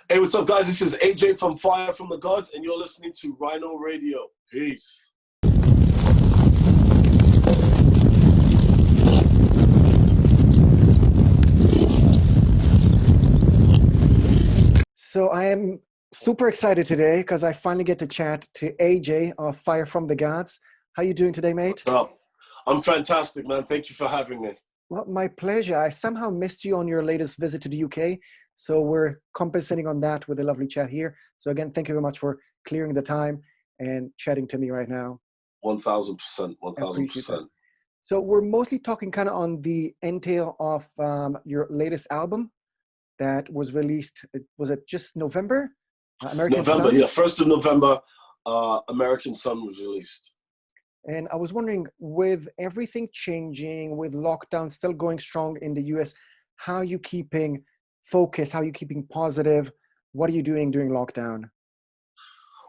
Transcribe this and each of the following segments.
Hey, what's up, guys? This is AJ from Fire from the Gods, and you're listening to Rhino Radio. Peace. So I am super excited today because I finally get to chat to AJ of Fire from the Gods. How you doing today, mate? What's up? I'm fantastic, man. Thank you for having me. Well, my pleasure. I somehow missed you on your latest visit to the UK, so we're compensating on that with a lovely chat here. So again, thank you very much for clearing the time and chatting to me right now. 1,000%. I appreciate that. 1,000%. So we're mostly talking kind of on the entail of your latest album that was released. Was it just November? American November, Sun? yeah. 1st of November, American Sun was released. And I was wondering, with everything changing, with lockdown still going strong in the US, how are you keeping focused? How are you keeping positive? What are you doing during lockdown?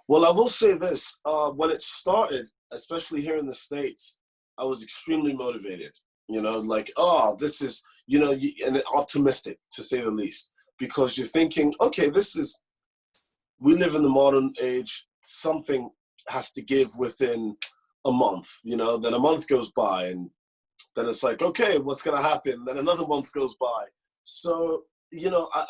Well, I will say this. When it started, especially here in the States, I was extremely motivated. Like, oh, this is, and optimistic, to say the least. Because you're thinking, okay, we live in the modern age. Something has to give within a month, then a month goes by and then it's like, okay, what's going to happen? Then another month goes by. So,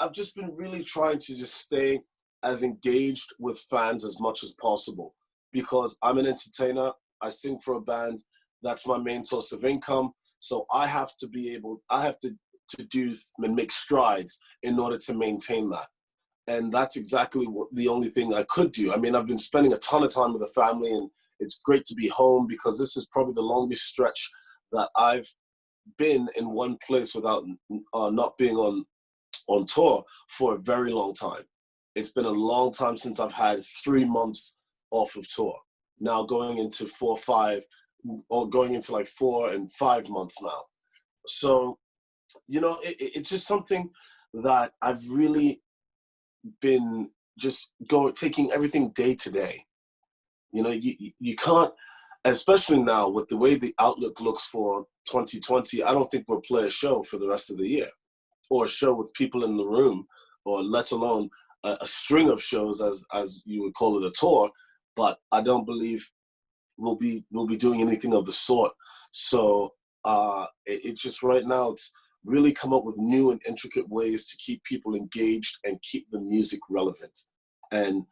I've just been really trying to just stay as engaged with fans as much as possible because I'm an entertainer. I sing for a band. That's my main source of income. So I have to do and make strides in order to maintain that. And that's exactly the only thing I could do. I mean, I've been spending a ton of time with the family, and it's great to be home because this is probably the longest stretch that I've been in one place without not being on tour for a very long time. It's been a long time since I've had 3 months off of tour. Now going into 4, 5, or going into like 4 and 5 months now. So, it's just something that I've really been just taking everything day to day. You can't, especially now with the way the outlook looks for 2020, I don't think we'll play a show for the rest of the year, or a show with people in the room, or let alone a string of shows, as you would call it, a tour. But I don't believe we'll be doing anything of the sort. So it's just right now, it's really come up with new and intricate ways to keep people engaged and keep the music relevant. And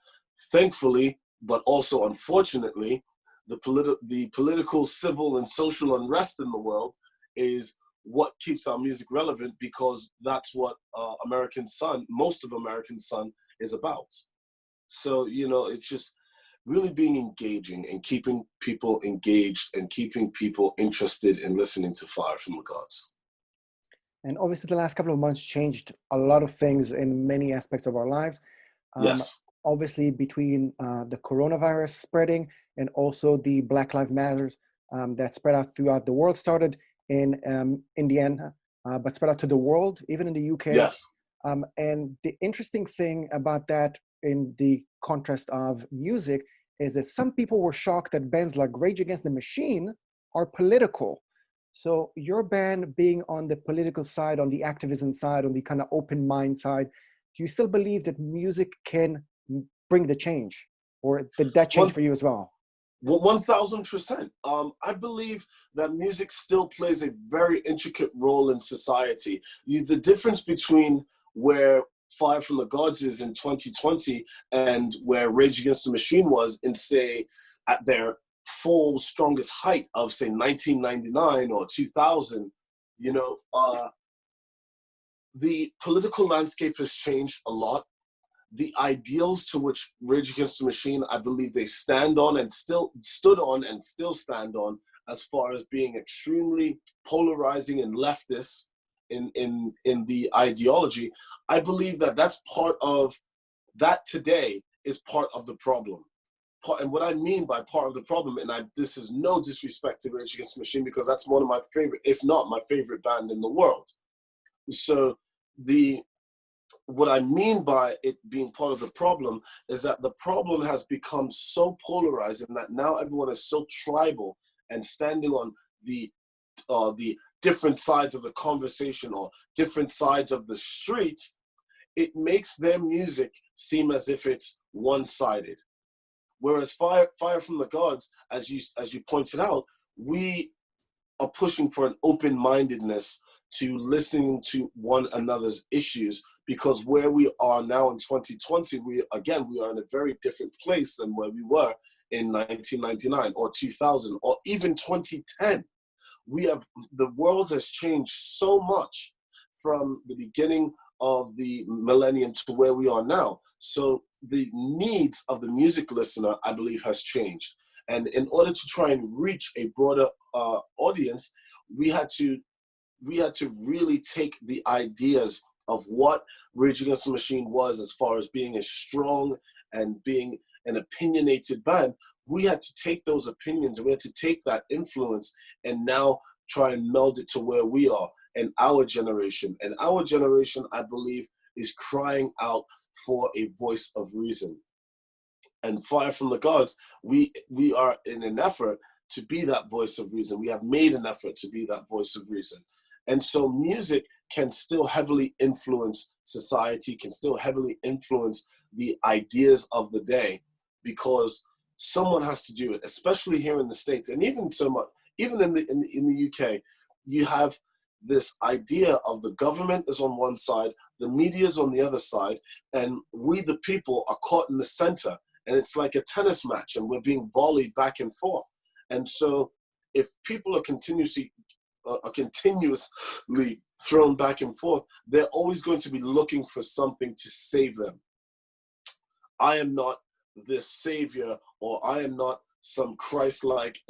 thankfully, but also unfortunately, the political, civil, and social unrest in the world is what keeps our music relevant, because that's what American Sun, most of American Sun, is about. So, it's just really being engaging and keeping people engaged and keeping people interested in listening to Fire from the Gods. And obviously the last couple of months changed a lot of things in many aspects of our lives. Yes. Obviously between the coronavirus spreading and also the Black Lives Matters that spread out throughout the world, started in Indiana, but spread out to the world, even in the UK. Yes. And the interesting thing about that, in the contrast of music, is that some people were shocked that bands like Rage Against the Machine are political. So your band being on the political side, on the activism side, on the kind of open mind side, do you still believe that music can bring the change? Or did that change for you as well? 1,000%. I believe that music still plays a very intricate role in society. The difference between where Fire from the Gods is in 2020 and where Rage Against the Machine was in, say, at their full strongest height of, say, 1999 or 2000, the political landscape has changed a lot. The ideals to which Rage Against the Machine, I believe they stand on and still stood on and still stand on, as far as being extremely polarizing and leftist in the ideology, I believe that's part of that today is part of the problem. And what I mean by part of the problem, and this is no disrespect to Rage Against the Machine, because that's one of my favorite, if not my favorite band in the world. So what I mean by it being part of the problem is that the problem has become so polarized, and that now everyone is so tribal and standing on the different sides of the conversation or different sides of the street, it makes their music seem as if it's one-sided. Whereas Fire from the Gods, as you pointed out, we are pushing for an open-mindedness to listening to one another's issues, because where we are now in 2020, we are in a very different place than where we were in 1999 or 2000 or even 2010. The world has changed so much from the beginning of the millennium to where we are now. So the needs of the music listener, I believe, has changed. And in order to try and reach a broader audience, we had to really take the ideas of what Rage Against the Machine was, as far as being a strong and being an opinionated band. We had to take those opinions and we had to take that influence and now try and meld it to where we are and our generation. And our generation, I believe, is crying out for a voice of reason. And Fire from the Gods, we are in an effort to be that voice of reason. We have made an effort to be that voice of reason. And so music can still heavily influence society, can still heavily influence the ideas of the day, because someone has to do it, especially here in the States. And even in the UK, you have this idea of the government is on one side, the media is on the other side, and we, the people, are caught in the center. And it's like a tennis match, and we're being volleyed back and forth. And so if people are continuously thrown back and forth, they're always going to be looking for something to save them. I am not this savior, or I am not some Christ-like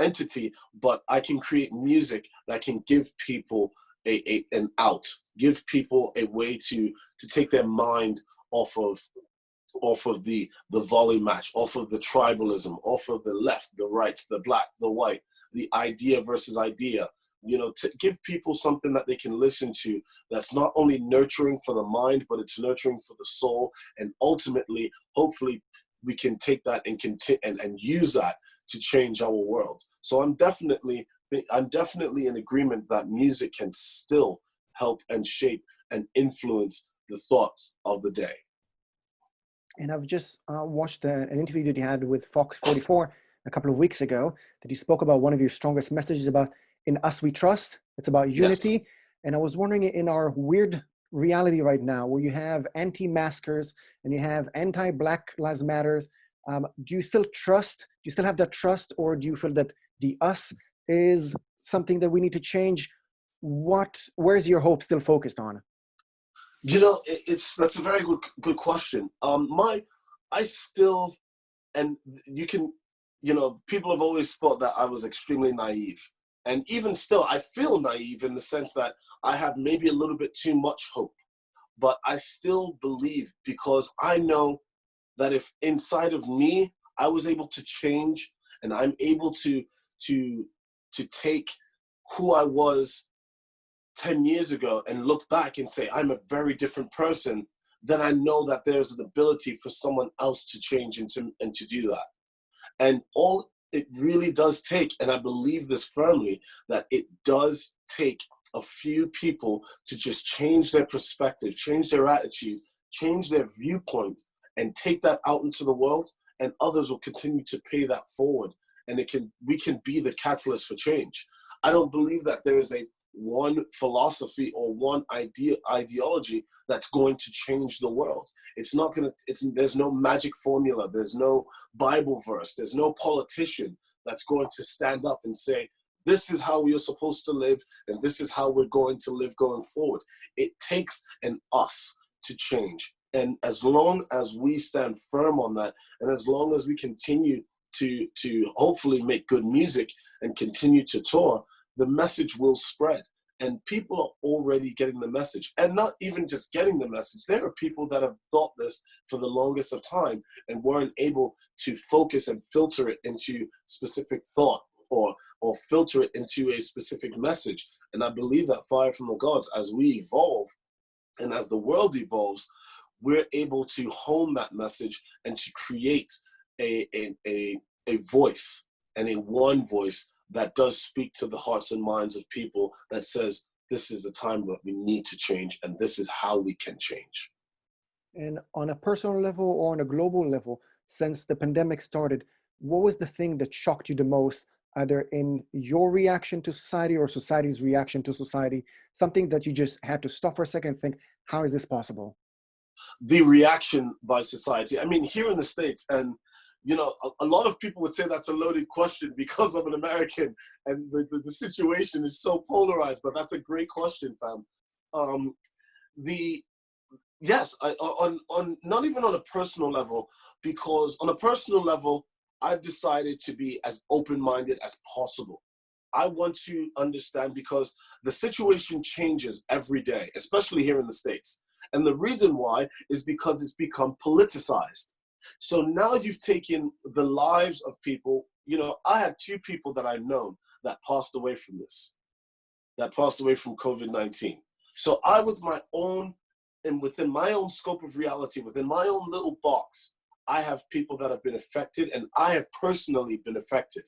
entity, but I can create music that can give people an out, give people a way to take their mind off of the volley match, off of the tribalism, off of the left, the right, the black, the white, the idea versus idea, to give people something that they can listen to that's not only nurturing for the mind, but it's nurturing for the soul. And ultimately, hopefully, we can take that and use that to change our world. So I'm definitely in agreement that music can still help and shape and influence the thoughts of the day. And I've just watched an interview that you had with Fox 44 a couple of weeks ago, that you spoke about one of your strongest messages about "In Us We Trust." It's about unity. Yes. And I was wondering, in our weird reality right now, where you have anti-maskers and you have anti-Black Lives Matter, do you still trust? Do you still have that trust, or do you feel that the us is something that we need to change? Where's your hope still focused on? That's a very good question. People have always thought that I was extremely naive. And even still, I feel naive in the sense that I have maybe a little bit too much hope. But I still believe, because I know that if inside of me, I was able to change, and I'm able to take who I was 10 years ago and look back and say, I'm a very different person, then I know that there's an ability for someone else to change and to do that. And all it really does take, and I believe this firmly, that it does take a few people to just change their perspective, change their attitude, change their viewpoint, and take that out into the world, and others will continue to pay that forward. And we can be the catalyst for change. I don't believe that there is one philosophy or one ideology that's going to change the world. There's no magic formula. There's no Bible verse. There's no politician that's going to stand up and say, this is how we are supposed to live, and this is how we're going to live going forward. It takes an us to change. And as long as we stand firm on that, and as long as we continue to hopefully make good music and continue to tour, the message will spread. And people are already getting the message. And not even just getting the message. There are people that have thought this for the longest of time and weren't able to focus and filter it into specific thought or filter it into a specific message. And I believe that Fire from the Gods, as we evolve and as the world evolves, we're able to hone that message and to create a voice, and a one voice that does speak to the hearts and minds of people, that says, this is the time that we need to change, and this is how we can change. And on a personal level or on a global level, since the pandemic started, what was the thing that shocked you the most, either in your reaction to society or society's reaction to society, something that you just had to stop for a second and think, how is this possible? The reaction by society. I mean, here in the States, and you know, a lot of people would say that's a loaded question because I'm an American and the situation is so polarized, but that's a great question, fam. Yes, on not even on a personal level, because on a personal level, I've decided to be as open-minded as possible. I want to understand because the situation changes every day, especially here in the States. And the reason why is because it's become politicized. So now you've taken the lives of people. You know, I had 2 people that I've known that passed away from this, that passed away from COVID-19. So I, with my own, and within my own scope of reality, within my own little box, I have people that have been affected, and I have personally been affected.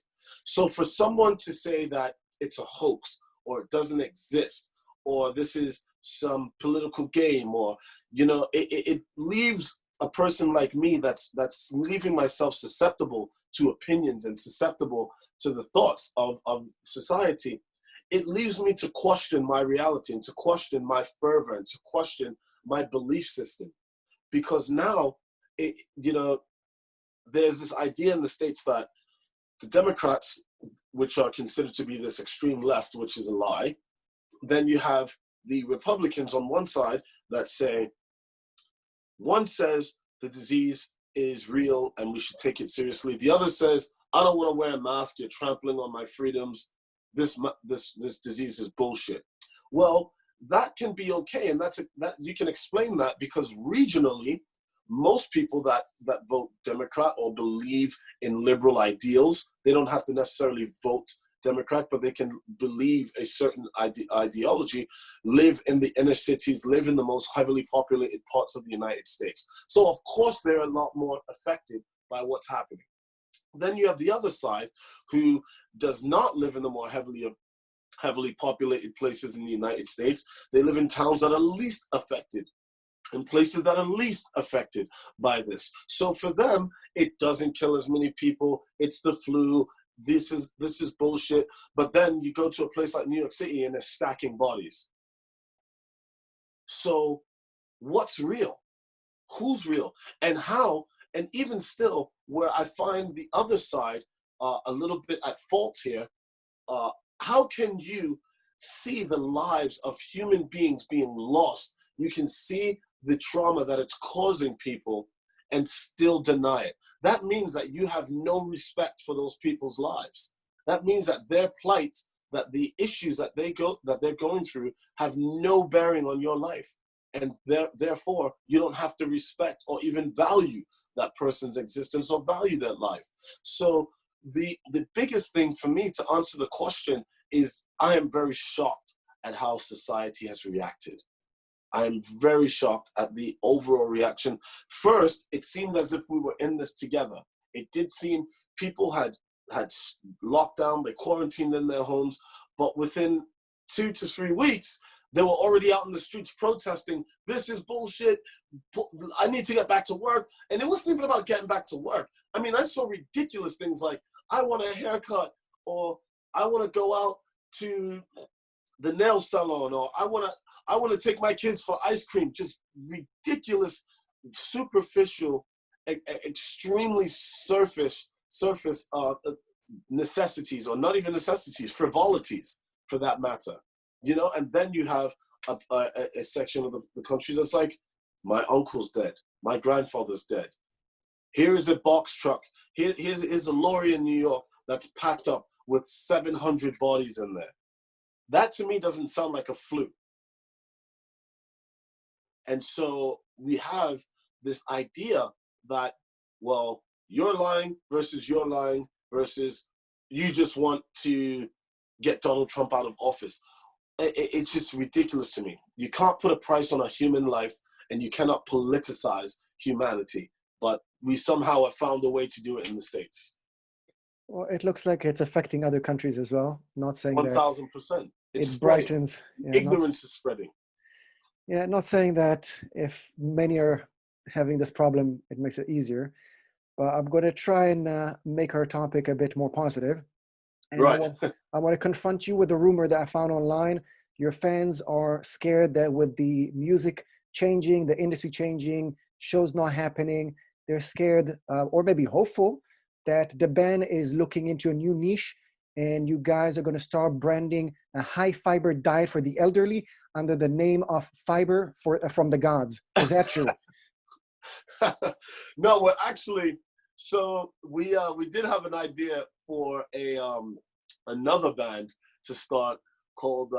So for someone to say that it's a hoax, or it doesn't exist, or this is some political game, or, you know, it leaves a person like me that's leaving myself susceptible to opinions and susceptible to the thoughts of society. It leaves me to question my reality and to question my fervor and to question my belief system. Because now, you know, there's this idea in the States that the Democrats, which are considered to be this extreme left, which is a lie, then you have the Republicans on one side that say, one says the disease is real and we should take it seriously. The other says, I don't want to wear a mask, you're trampling on my freedoms. This disease is bullshit. Well, that can be okay, and that you can explain that because regionally, most people that vote Democrat or believe in liberal ideals, they don't have to necessarily vote Democrat, but they can believe a certain ideology, live in the inner cities, live in the most heavily populated parts of the United States. So of course they're a lot more affected by what's happening. Then you have the other side who does not live in the more heavily populated places in the United States. They live in towns that are least affected, in places that are least affected by this. So for them, it doesn't kill as many people. It's the flu. This is bullshit. But then you go to a place like New York City and they're stacking bodies. So what's real? Who's real? And how? And even still, where I find the other side a little bit at fault here, how can you see the lives of human beings being lost? You can see the trauma that it's causing people and still deny it. That means that you have no respect for those people's lives. That means that their plight, that the issues that they're going through have no bearing on your life. And therefore, you don't have to respect or even value that person's existence or value their life. So the biggest thing for me to answer the question is I am very shocked at how society has reacted. I'm very shocked at the overall reaction. First, it seemed as if we were in this together. It did seem people had locked down, they quarantined in their homes, but within 2 to 3 weeks, they were already out in the streets protesting, this is bullshit, I need to get back to work. And it wasn't even about getting back to work. I mean, I saw ridiculous things like, I want a haircut, or I want to go out to the nail salon, or I want to take my kids for ice cream. Just ridiculous, superficial, extremely surface necessities, or not even necessities, frivolities for that matter. You know, and then you have a section of the country that's like, my uncle's dead, my grandfather's dead. Here is a box truck. Here's a lorry in New York that's packed up with 700 bodies in there. That to me doesn't sound like a flu. And so we have this idea that, well, you're lying versus you just want to get Donald Trump out of office. It's just ridiculous to me. You can't put a price on a human life, and you cannot politicize humanity. But we somehow have found a way to do it in the States. Well, it looks like it's affecting other countries as well. Not saying 1,000%. It's it spreading. brightens. Yeah, Ignorance is spreading. yeah, not saying that if many are having this problem, it makes it easier. But I'm going to try and make our topic a bit more positive. And Right. I want to confront you with a rumor that I found online. Your fans are scared that with the music changing, the industry changing, shows not happening, they're scared or maybe hopeful that the band is looking into a new niche and you guys are going to start branding a high fiber diet for the elderly under the name of fiber from the gods. Is that true? No, well, actually, so we did have an idea for a another band to start called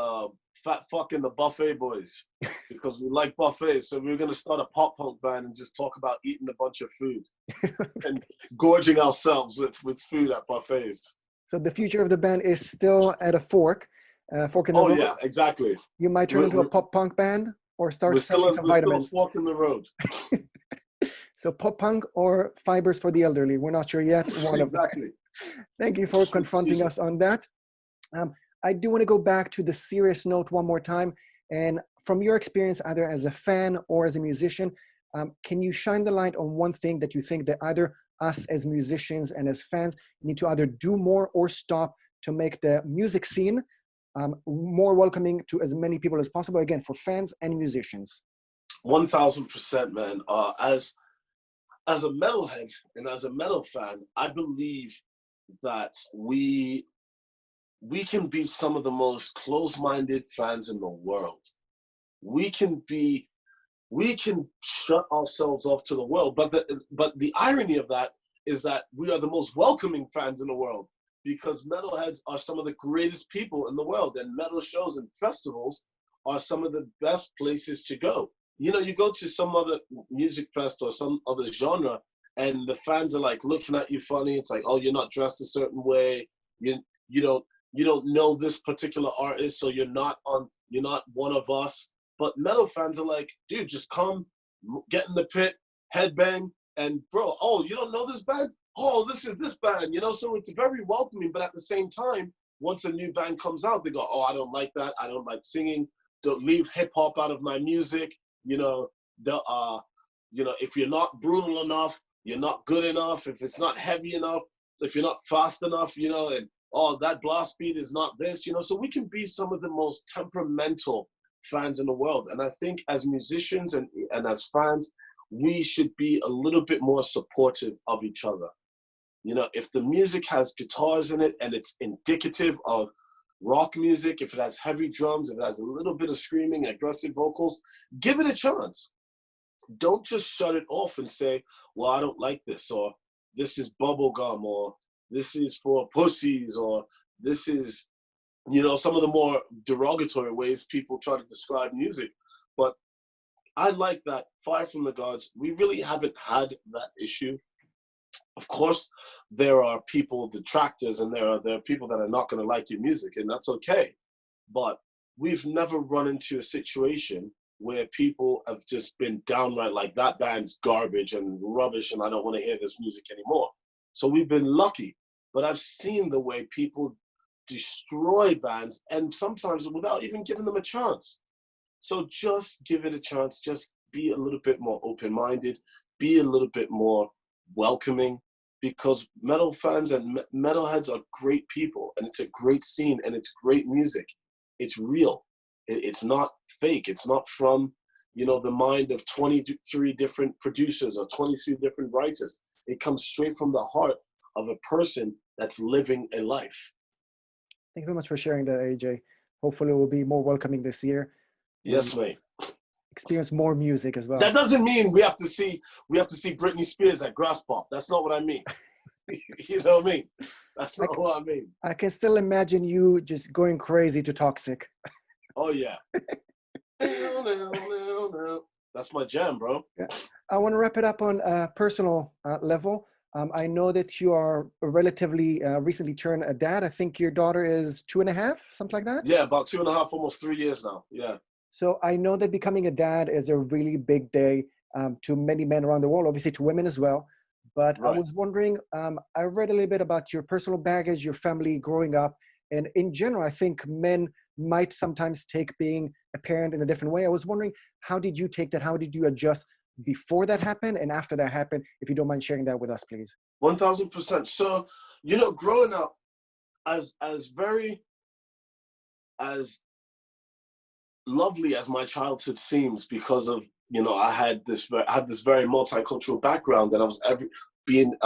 Fat Fucking the Buffet Boys because we like buffets. So we were gonna start a pop punk band and just talk about eating a bunch of food and gorging ourselves with food at buffets. So the future of the band is still at a fork in the Oh road. yeah, exactly. You might turn into a pop punk band or start selling some vitamins. Still a fork in the road. So pop punk or fibers for the elderly. We're not sure yet. One Exactly. of them. Thank you for confronting us on that. I do want to go back to the serious note one more time. And from your experience, either as a fan or as a musician, can you shine the light on one thing that you think that either us as musicians and as fans need to either do more or stop to make the music scene more welcoming to as many people as possible, again, for fans and musicians? 1000%, man. As a metalhead and as a metal fan, I believe that we can be some of the most close-minded fans in the world. We can shut ourselves off to the world, but the irony of that is that we are the most welcoming fans in the world because metalheads are some of the greatest people in the world, and metal shows and festivals are some of the best places to go. You know, you go to some other music fest or some other genre, and the fans are like looking at you funny. It's like, oh, you're not dressed a certain way. You don't know this particular artist, so you're not one of us. But metal fans are like, dude, just come, get in the pit, headbang, and bro, oh, you don't know this band? Oh, this is this band, you know? So it's very welcoming, but at the same time, once a new band comes out, they go, oh, I don't like that. I don't like singing. Don't leave hip hop out of my music. You know, if you're not brutal enough, you're not good enough. If it's not heavy enough, if you're not fast enough, you know, and oh, that blast beat is not this, you know. So we can be some of the most temperamental fans in the world. And I think as musicians and as fans, we should be a little bit more supportive of each other. You know, if the music has guitars in it and it's indicative of rock music, if it has heavy drums, if it has a little bit of screaming, aggressive vocals, give it a chance. Don't just shut it off and say, well, I don't like this, or this is bubblegum, or this is for pussies, or this is, you know, some of the more derogatory ways people try to describe music. But I like that Fire from the Gods, we really haven't had that issue. Of course, there are people, detractors, and there are people that are not going to like your music, and that's okay. But we've never run into a situation where people have just been downright like, that band's garbage and rubbish, and I don't want to hear this music anymore. So we've been lucky. But I've seen the way people destroy bands, and sometimes without even giving them a chance. So just give it a chance. Just be a little bit more open-minded. Be a little bit more welcoming, because metal fans and metalheads are great people, and it's a great scene, and it's great music. It's real. It's not fake. It's not from, you know, the mind of 23 different producers or 23 different writers. It comes straight from the heart of a person that's living a life. Thank you very much for sharing that, AJ. Hopefully we'll be more welcoming this year. Yes, mate. Experience more music as well. That doesn't mean we have to see Britney Spears at Grass Pop. That's not what I mean. You know what I mean? That's not what I mean. I can still imagine you just going crazy to Toxic. Oh yeah. That's my jam, bro. Yeah. I want to wrap it up on a personal level. I know that you are relatively recently turned a dad. I think your daughter is 2.5, something like that? Yeah, about 2.5, almost 3 years now. Yeah. So I know that becoming a dad is a really big day to many men around the world, obviously to women as well. But right. I was wondering, I read a little bit about your personal baggage, your family growing up. And in general, I think men might sometimes take being a parent in a different way. I was wondering, how did you take that? How did you adjust before that happened and after that happened? If you don't mind sharing that with us, please. 1000%. So, you know, growing up as very as lovely as my childhood seems, because of, you know, I had this very multicultural background, and I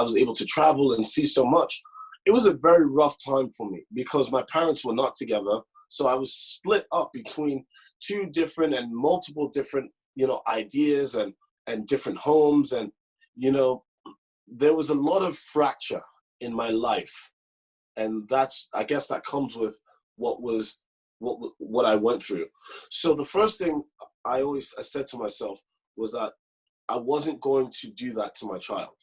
was able to travel and see so much. It was a very rough time for me because my parents were not together. So I was split up between two different and multiple different, you know, ideas and different homes. And, you know, there was a lot of fracture in my life. And I guess that comes with what I went through. So the first thing I said to myself was that I wasn't going to do that to my child.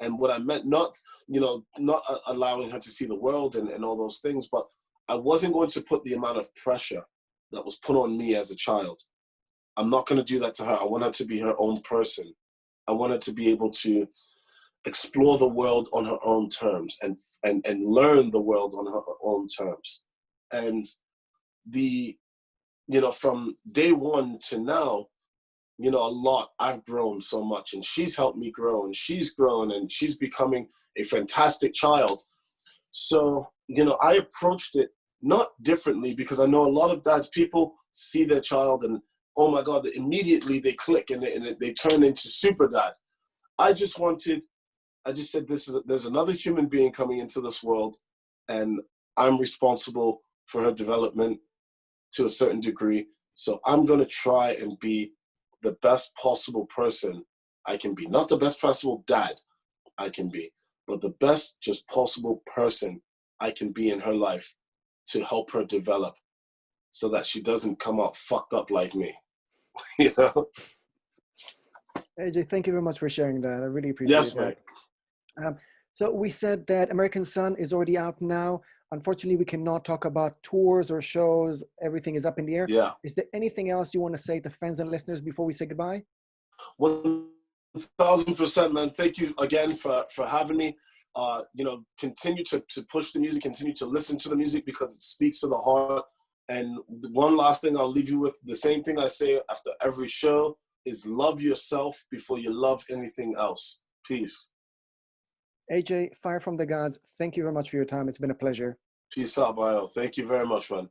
And what I meant, not allowing her to see the world and all those things, but I wasn't going to put the amount of pressure that was put on me as a child. I'm not going to do that to her. I want her to be her own person. I want her to be able to explore the world on her own terms and learn the world on her own terms. And from day one to now, you know, I've grown so much, and she's helped me grow, and she's grown, and she's becoming a fantastic child. So, you know, I approached it not differently, because I know a lot of dads, people see their child and, oh my God, immediately they click and they turn into super dad. I just said, there's another human being coming into this world, and I'm responsible for her development to a certain degree. So I'm going to try and be the best possible person I can be. Not the best possible dad I can be, but the best just possible person I can be in her life to help her develop so that she doesn't come out fucked up like me. You know? AJ, thank you very much for sharing that. I really appreciate Yes, that. mate. So we said that American Son is already out now. Unfortunately, we cannot talk about tours or shows. Everything is up in the air. Yeah. Is there anything else you want to say to fans and listeners before we say goodbye? 1000%, man. Thank you again for having me. Continue to push the music, continue to listen to the music, because it speaks to the heart. And one last thing I'll leave you with, the same thing I say after every show, is love yourself before you love anything else. Peace. AJ, Fire from the Gods, thank you very much for your time. It's been a pleasure. Peace out, Bio. Thank you very much, man.